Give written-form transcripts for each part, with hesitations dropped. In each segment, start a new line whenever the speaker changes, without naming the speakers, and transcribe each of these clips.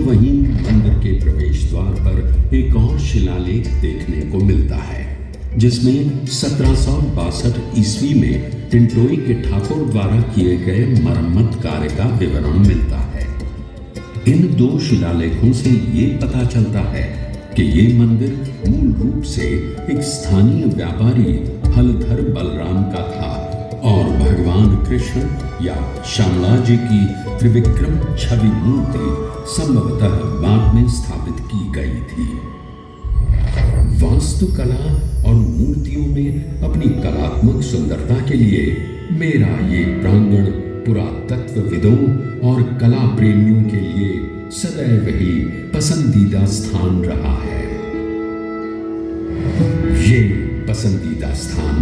वहीं मंदिर के प्रवेश द्वार पर एक और शिलालेख देखने को मिलता है, जिसमें 1762 ईस्वी में टिंटोई के ठाकुर द्वारा किए गए मरम्मत कार्य का विवरण मिलता है। इन दो शिलालेखों से ये पता चलता है कि ये मंदिर मूल रूप से एक स्थानीय व्यापारी हलधर बलराम का था और भगवान कृष्ण या श्यामला जी की त्रिविक्रम छवि मूर्ति संभवतः बाद में स्थापित की गई थी। वास्तुकला और मूर्तियों में अपनी कलात्मक सुंदरता के लिए मेरा ये प्रांगण पुरातत्वविदों और कला प्रेमियों के लिए सदैव ही पसंदीदा स्थान रहा है। ये पसंदीदा स्थान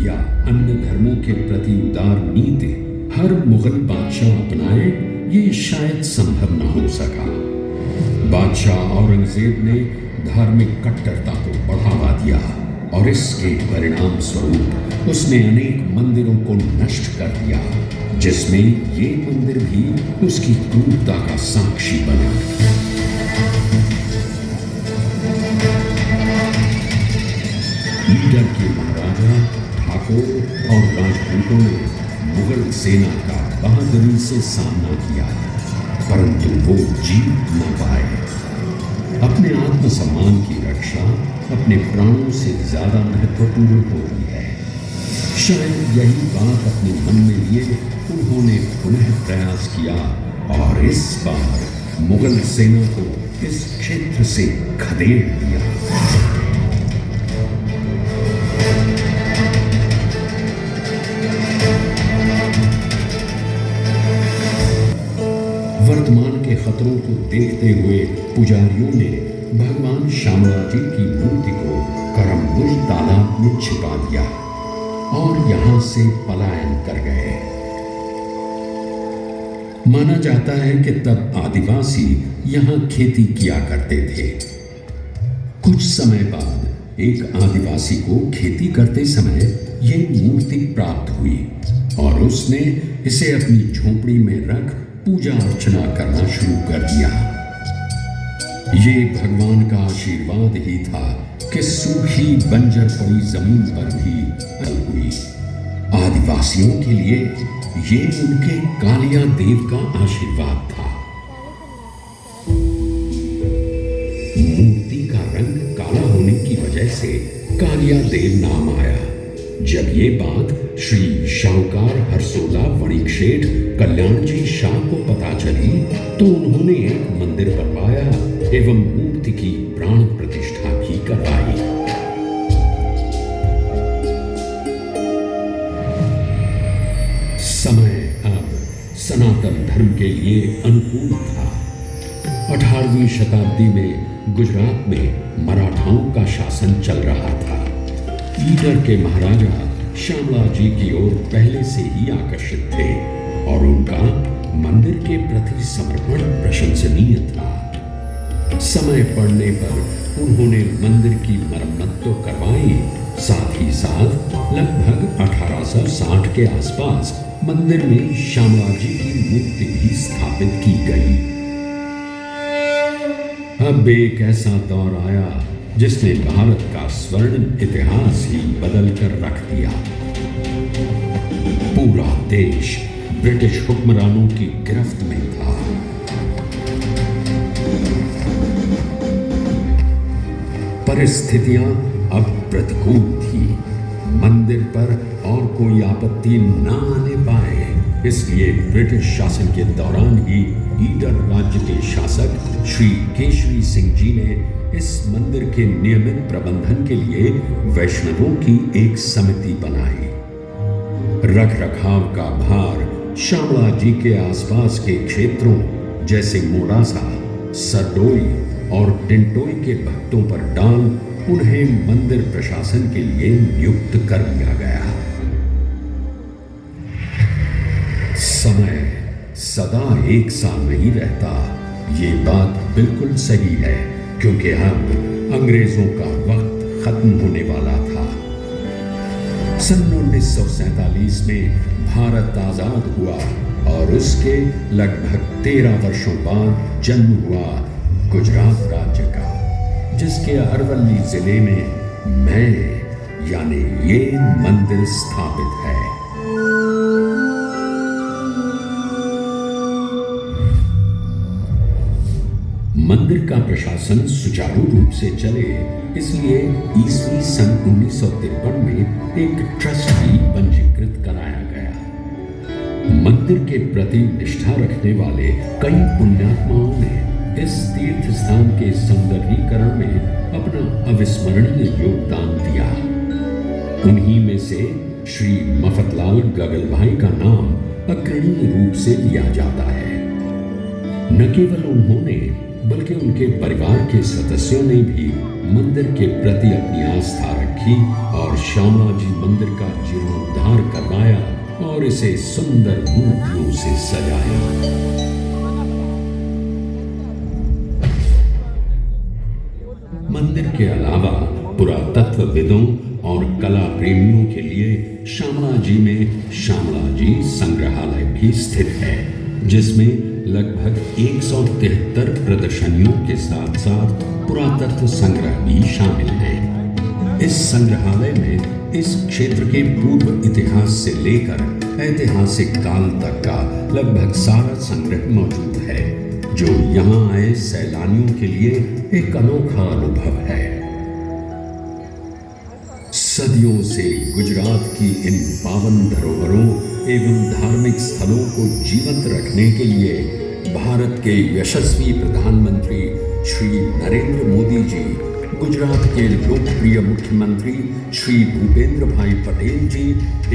या अन्य धर्मों के प्रति उदार नीति हर मुगल बादशाह अपनाए, ये शायद संभव न हो सका। बादशाह औरंगजेब ने धार्मिक कट्टरता को बढ़ावा दिया और इसके परिणाम स्वरूप उसने अनेक मंदिरों को नष्ट कर दिया, जिसमें ये मंदिर भी उसकी क्रूरता का साक्षी बना। ईडर के महाराजा ठाकुर और राजपूतों ने मुगल सेना का बहादुरी से सामना किया, परंतु वो जीत न पाए। अपने आत्मसम्मान की रक्षा अपने प्राणों से ज्यादा महत्वपूर्ण होती है। शायद यही बात अपने मन में लिए उन्होंने पुनः प्रयास किया और इस बार मुगल सेना को इस क्षेत्र से खदेड़ दिया। वर्तमान के खतरों को देखते हुए पुजारियों ने भगवान श्यामला जी की मूर्ति को करमबुल तालाब में छिपा दिया और यहां से पलायन कर गए। माना जाता है कि तब आदिवासी यहां खेती किया करते थे। कुछ समय बाद एक आदिवासी को खेती करते समय यह मूर्ति प्राप्त हुई और उसने इसे अपनी झोपड़ी में रख पूजा अर्चना करना शुरू कर दिया। ये भगवान का आशीर्वाद ही था कि सूखी बंजर पड़ी जमीन पर भी फल हुई। आदिवासियों के लिए ये उनके कालिया देव का आशीर्वाद था। मूर्ति का रंग काला होने की वजह से कालिया देव नाम आया। जब ये बात श्री शाहूकार हरसोला वणिक कल्याण जी शाह को पता चली तो उन्होंने एक मंदिर बनवाया एवं मूर्ति की प्राण प्रतिष्ठा भी करवाई। समय अब सनातन धर्म के लिए अनुकूल था। 18वीं शताब्दी में गुजरात में मराठाओं का शासन चल रहा था। ईडर के महाराजा श्यामला जी की ओर पहले से ही आकर्षित थे और उनका मंदिर के प्रति समर्पण प्रशंसनीय था। समय पड़ने पर उन्होंने मंदिर की मरम्मत तो करवाई, साथ ही साथ लगभग 1860 के आसपास मंदिर में श्यामला जी की मूर्ति भी स्थापित की गई। अब एक ऐसा दौर आया जिसने भारत का स्वर्णिम इतिहास ही बदल कर रख दिया। पूरा देश ब्रिटिश हुक्मरानों की गिरफ्त में था। परिस्थितियां अब प्रतिकूल थी। मंदिर पर और कोई आपत्ति न आने पाए, इसलिए ब्रिटिश शासन के दौरान ही ईडर राज्य के शासक श्री केशरी सिंह जी ने इस मंदिर के नियमित प्रबंधन के लिए वैष्णवों की एक समिति बनाई। रख रखाव का भार श्यामला जी के आसपास के क्षेत्रों जैसे मोडासा, सरडोई और टिंटोई के भक्तों पर डाल उन्हें मंदिर प्रशासन के लिए नियुक्त कर दिया गया। समय सदा एक सा नहीं रहता, ये बात बिल्कुल सही है, क्योंकि अब अंग्रेजों का वक्त खत्म होने वाला था। सन 1947 में भारत आजाद हुआ और उसके लगभग 13 वर्षों बाद जन्म हुआ गुजरात राज्य का, जिसके अरवल्ली जिले में मैं यानी ये मंदिर स्थापित है। मंदिर का प्रशासन सुचारू रूप से चले, इसलिए ईस्वी सन 1953 में एक ट्रस्ट भी पंजीकृत कराया गया। मंदिर के प्रति निष्ठा रखने वाले कई पुण्यात्माओं ने इस तीर्थ स्थान के सौंदर्यीकरण में अपना अविस्मरणीय योगदान दिया। उन्हीं में से श्री मफतलाल गगलभाई का नाम अग्रणी रूप से लिया जाता है। न केवल उन्होंने बल्कि उनके परिवार के सदस्यों ने भी मंदिर के प्रति अपनी आस्था रखी और श्यामला जी मंदिर का जीर्णोद्धार करवाया और इसे सुंदर मूर्तियों से सजाया। मंदिर के अलावा पुरातत्वविदों और कला प्रेमियों के लिए श्यामला जी में श्यामला जी संग्रहालय भी स्थित है, जिसमें लगभग 173 प्रदर्शनियों के साथ साथ पुरातत्व संग्रह भी शामिल हैं। इस संग्रहालय में इस क्षेत्र के पूर्व इतिहास से लेकर ऐतिहासिक काल तक का लगभग सारा संग्रह मौजूद है, जो यहाँ आए सैलानियों के लिए एक अनोखा अनुभव है। सदियों से गुजरात की इन पावन धरोहरों एवं धार्मिक स्थलों को जीवंत रखने के लिए भारत के यशस्वी प्रधानमंत्री श्री नरेंद्र मोदी जी, गुजरात के लोकप्रिय मुख्यमंत्री श्री भूपेंद्र भाई पटेल जी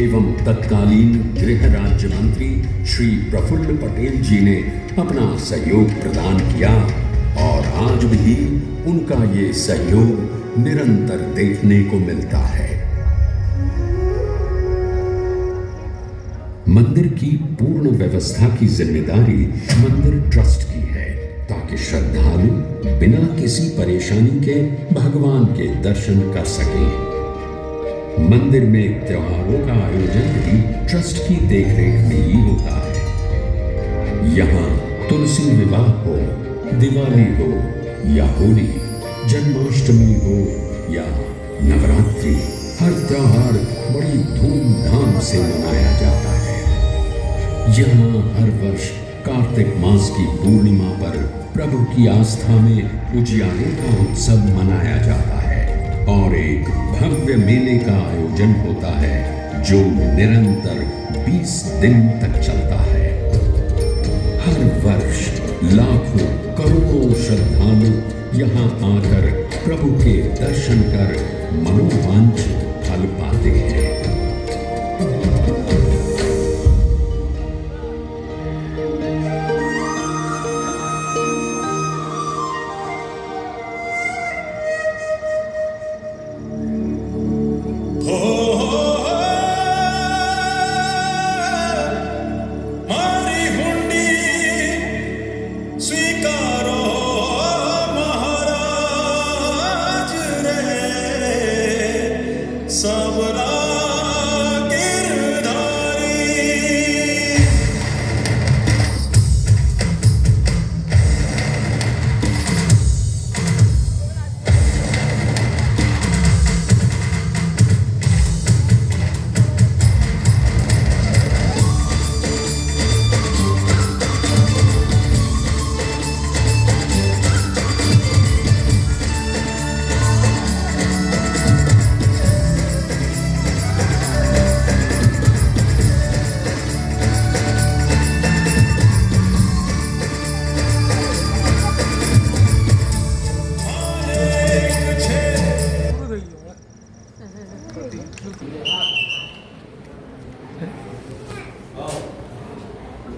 एवं तत्कालीन गृह राज्य मंत्री श्री प्रफुल्ल पटेल जी ने अपना सहयोग प्रदान किया और आज भी उनका ये सहयोग निरंतर देखने को मिलता है। मंदिर की पूर्ण व्यवस्था की जिम्मेदारी मंदिर ट्रस्ट की है, ताकि श्रद्धालु बिना किसी परेशानी के भगवान के दर्शन कर सकें। मंदिर में त्योहारों का आयोजन भी ट्रस्ट की देखरेख में ही होता है। यहाँ तुलसी विवाह हो, दिवाली हो या होली, जन्माष्टमी हो या नवरात्रि, हर त्योहार बड़ी धूमधाम से मनाया जाता है। यहाँ हर वर्ष कार्तिक मास की पूर्णिमा पर प्रभु की आस्था में उजियारे का उत्सव मनाया जाता है और एक भव्य मेले का आयोजन होता है, जो निरंतर 20 दिन तक चलता है। हर वर्ष लाखों करोड़ों श्रद्धालु यहाँ आकर प्रभु के दर्शन कर मनोवांछित फल पाते हैं।